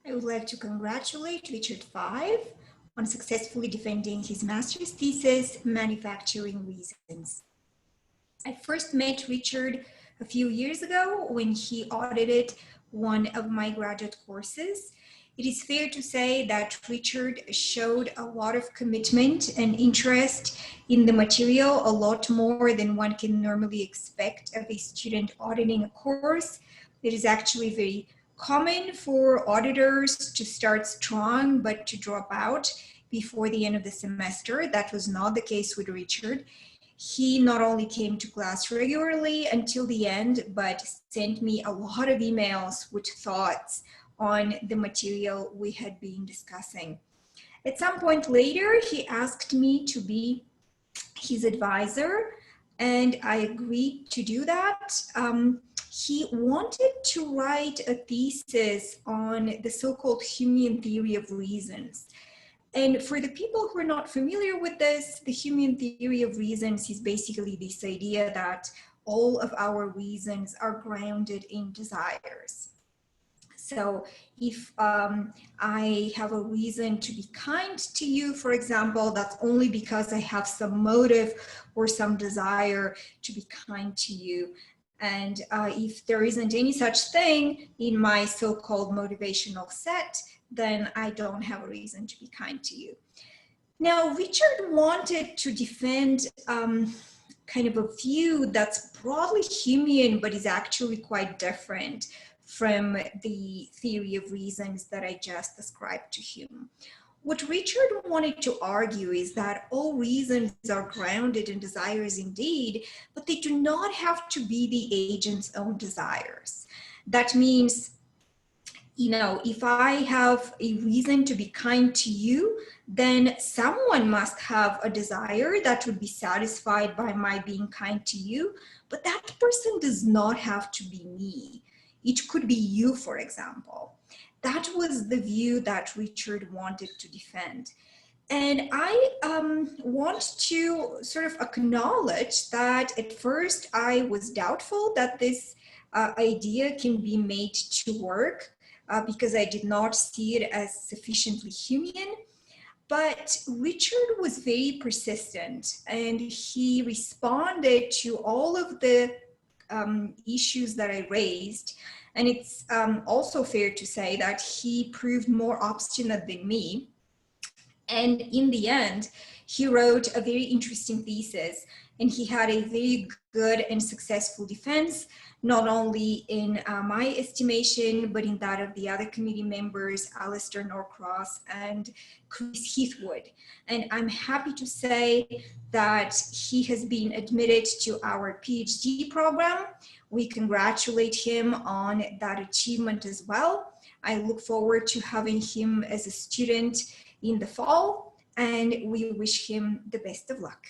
I would like to congratulate Richard Fyfe on successfully defending his master's thesis, Manufacturing Reasons. I first met Richard a few years ago when he audited one of my graduate courses. It is fair to say that Richard showed a lot of commitment and interest in the material, a lot more than one can normally expect of a student auditing a course. It is actually very common for auditors to start strong but to drop out before the end of the semester. That was not the case with Richard. He not only came to class regularly until the end, but sent me a lot of emails with thoughts on the material we had been discussing. At some point later, he asked me to be his advisor, and I agreed to do that. He wanted to write a thesis on the so-called Humean theory of reasons. And for the people who are not familiar with this, the Humean theory of reasons is basically this idea that all of our reasons are grounded in desires. So if I have a reason to be kind to you, for example, that's only because I have some motive or some desire to be kind to you. And if there isn't any such thing in my so-called motivational set, then I don't have a reason to be kind to you. Now, Richard wanted to defend kind of a view that's broadly Humean, but is actually quite different from the theory of reasons that I just ascribed to Hume. What Richard wanted to argue is that all reasons are grounded in desires indeed, but they do not have to be the agent's own desires. That means, you know, if I have a reason to be kind to you, then someone must have a desire that would be satisfied by my being kind to you, but that person does not have to be me. It could be you, for example. That was the view that Richard wanted to defend. And I want to sort of acknowledge that at first I was doubtful that this idea can be made to work because I did not see it as sufficiently Humean. But Richard was very persistent, and he responded to all of the issues that I raised. And it's also fair to say that he proved more obstinate than me. And in the end, he wrote a very interesting thesis, and he had a very good and successful defense, not only in my estimation, but in that of the other committee members, Alistair Norcross and Chris Heathwood. And I'm happy to say that he has been admitted to our PhD program. We congratulate him on that achievement as well. I look forward to having him as a student in the fall, and we wish him the best of luck.